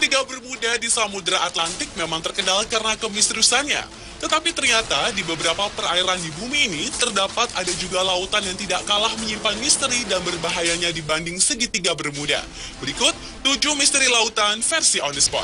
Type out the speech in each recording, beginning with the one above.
Segitiga Bermuda di Samudra Atlantik memang terkenal karena kemisteriusannya. Tetapi ternyata di beberapa perairan di bumi ini terdapat ada juga lautan yang tidak kalah menyimpan misteri dan berbahayanya dibanding Segitiga Bermuda. Berikut 7 misteri lautan versi on the spot.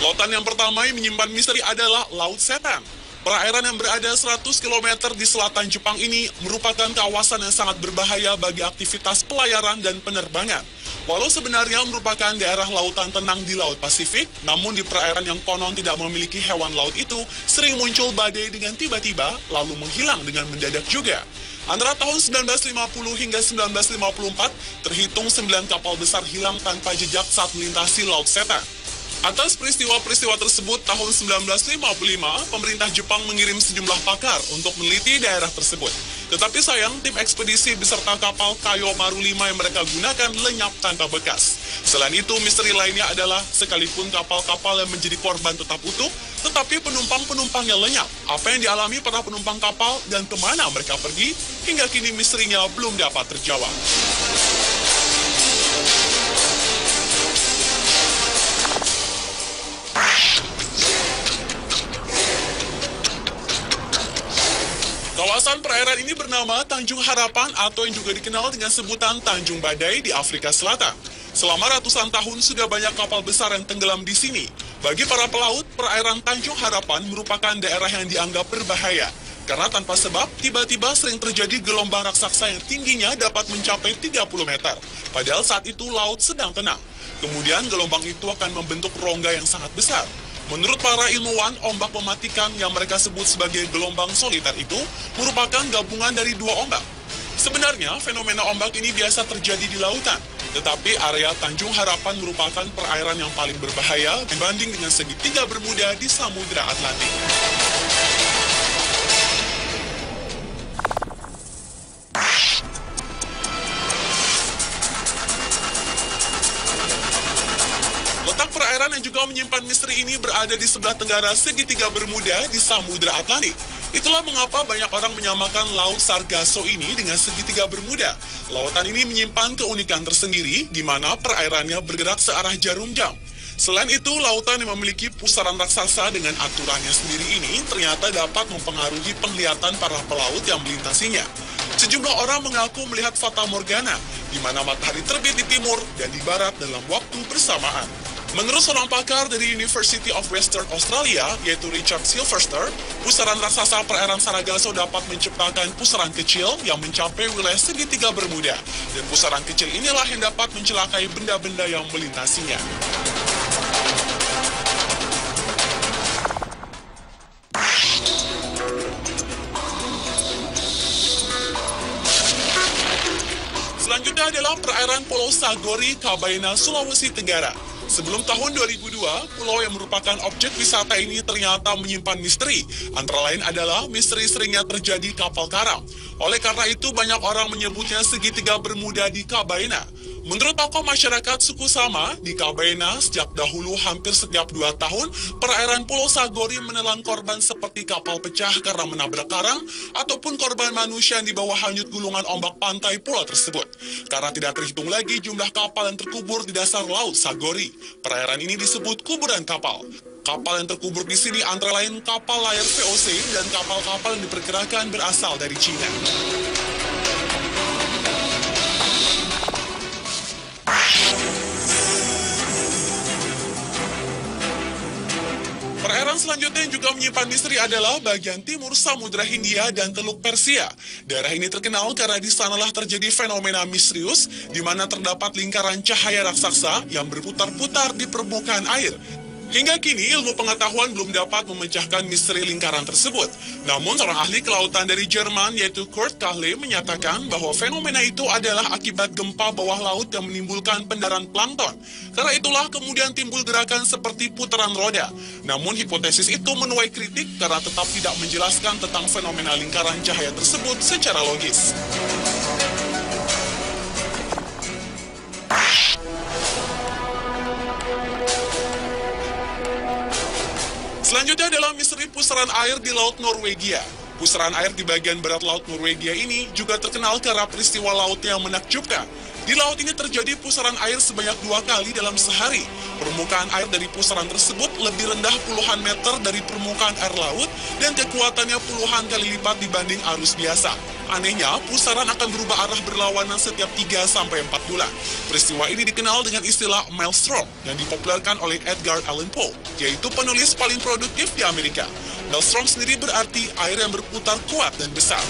Lautan yang pertama yang menyimpan misteri adalah Laut Setan. Perairan yang berada 100 km di selatan Jepang ini merupakan kawasan yang sangat berbahaya bagi aktivitas pelayaran dan penerbangan. Walau sebenarnya merupakan daerah lautan tenang di Laut Pasifik, namun di perairan yang konon tidak memiliki hewan laut itu, sering muncul badai dengan tiba-tiba, lalu menghilang dengan mendadak juga. Antara tahun 1950 hingga 1954, terhitung 9 kapal besar hilang tanpa jejak saat melintasi Laut Setan. Atas peristiwa-peristiwa tersebut, tahun 1955, pemerintah Jepang mengirim sejumlah pakar untuk meneliti daerah tersebut. Tetapi sayang, tim ekspedisi beserta kapal Kayo Maru 5 yang mereka gunakan lenyap tanpa bekas. Selain itu, misteri lainnya adalah sekalipun kapal-kapal yang menjadi korban tetap utuh, tetapi penumpang-penumpangnya lenyap. Apa yang dialami para penumpang kapal dan kemana mereka pergi, hingga kini misterinya belum dapat terjawab. Kawasan perairan ini bernama Tanjung Harapan atau yang juga dikenal dengan sebutan Tanjung Badai di Afrika Selatan. Selama ratusan tahun sudah banyak kapal besar yang tenggelam di sini. Bagi para pelaut, perairan Tanjung Harapan merupakan daerah yang dianggap berbahaya. Karena tanpa sebab, tiba-tiba sering terjadi gelombang raksasa yang tingginya dapat mencapai 30 meter. Padahal saat itu laut sedang tenang. Kemudian gelombang itu akan membentuk rongga yang sangat besar. Menurut para ilmuwan, ombak mematikan yang mereka sebut sebagai gelombang soliter itu merupakan gabungan dari dua ombak. Sebenarnya, fenomena ombak ini biasa terjadi di lautan, tetapi area Tanjung Harapan merupakan perairan yang paling berbahaya dibanding dengan Segitiga Bermuda di Samudra Atlantik. Letak perairan yang juga menyimpan misteri ini berada di sebelah tenggara Segitiga Bermuda di Samudra Atlantik. Itulah mengapa banyak orang menyamakan Laut Sargasso ini dengan Segitiga Bermuda. Lautan ini menyimpan keunikan tersendiri, di mana perairannya bergerak searah jarum jam. Selain itu, lautan yang memiliki pusaran raksasa dengan aturannya sendiri ini ternyata dapat mempengaruhi penglihatan para pelaut yang melintasinya. Sejumlah orang mengaku melihat fata morgana, di mana matahari terbit di timur dan di barat dalam waktu bersamaan. Menurut seorang pakar dari University of Western Australia, yaitu Richard Silverster, pusaran raksasa perairan Sargasso dapat menciptakan pusaran kecil yang mencapai wilayah Segitiga Bermuda. Dan pusaran kecil inilah yang dapat mencelakai benda-benda yang melintasinya. Selanjutnya adalah perairan Pulau Sagori, Kabaina, Sulawesi Tenggara. Sebelum tahun 2002, pulau yang merupakan objek wisata ini ternyata menyimpan misteri. Antara lain adalah misteri seringnya terjadi kapal karam. Oleh karena itu, banyak orang menyebutnya Segitiga Bermuda di Kabaina. Menurut tokoh masyarakat suku Sama, di Kabaina sejak dahulu hampir setiap 2 tahun, perairan Pulau Sagori menelan korban seperti kapal pecah karena menabrak karang, ataupun korban manusia yang dibawa hanyut gulungan ombak pantai pulau tersebut. Karena tidak terhitung lagi jumlah kapal yang terkubur di dasar Laut Sagori. Perairan ini disebut kuburan kapal. Kapal yang terkubur di sini antara lain kapal layar VOC dan kapal-kapal yang diperkirakan berasal dari Cina. Perairan selanjutnya yang juga menyimpan misteri adalah bagian timur Samudra Hindia dan Teluk Persia. Daerah ini terkenal karena di sanalah terjadi fenomena misterius, di mana terdapat lingkaran cahaya raksasa yang berputar-putar di permukaan air. Hingga kini, ilmu pengetahuan belum dapat memecahkan misteri lingkaran tersebut. Namun, seorang ahli kelautan dari Jerman, yaitu Kurt Kahle, menyatakan bahwa fenomena itu adalah akibat gempa bawah laut yang menimbulkan pendaran plankton. Karena itulah kemudian timbul gerakan seperti putaran roda. Namun, hipotesis itu menuai kritik karena tetap tidak menjelaskan tentang fenomena lingkaran cahaya tersebut secara logis. Selanjutnya adalah misteri pusaran air di Laut Norwegia. Pusaran air di bagian barat laut Norwegia ini juga terkenal karena peristiwa laut yang menakjubkan. Di laut ini terjadi pusaran air sebanyak 2 kali dalam sehari. Permukaan air dari pusaran tersebut lebih rendah puluhan meter dari permukaan air laut dan kekuatannya puluhan kali lipat dibanding arus biasa. Anehnya, pusaran akan berubah arah berlawanan setiap 3-4 bulan. Peristiwa ini dikenal dengan istilah maelstrom yang dipopulerkan oleh Edgar Allan Poe, yaitu penulis paling produktif di Amerika. Maelstrom sendiri berarti air yang berputar kuat dan besar.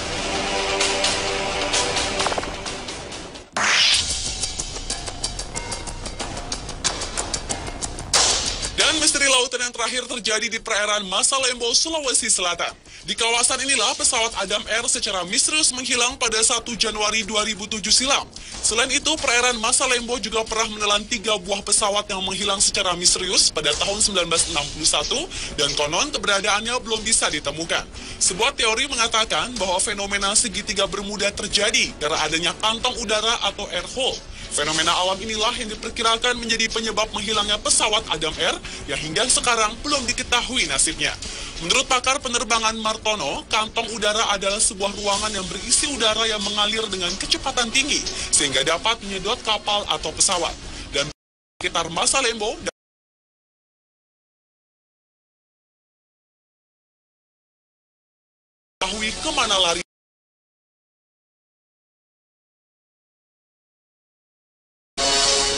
Dan misteri lautan yang terakhir terjadi di perairan Masalembo, Sulawesi Selatan. Di kawasan inilah pesawat Adam Air secara misterius menghilang pada 1 Januari 2007 silam. Selain itu, perairan Masalembo juga pernah menelan 3 buah pesawat yang menghilang secara misterius pada tahun 1961 dan konon keberadaannya belum bisa ditemukan. Sebuah teori mengatakan bahwa fenomena segitiga Bermuda terjadi karena adanya kantong udara atau air hole. Fenomena alam inilah yang diperkirakan menjadi penyebab menghilangnya pesawat Adam Air yang hingga sekarang belum diketahui nasibnya. Menurut pakar penerbangan Martono, kantong udara adalah sebuah ruangan yang berisi udara yang mengalir dengan kecepatan tinggi sehingga dapat menyedot kapal atau pesawat. Dan sekitar Masalembo diketahui kemana lari.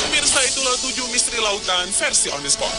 Pemirsa, itulah 7 misteri lautan versi On The Spot.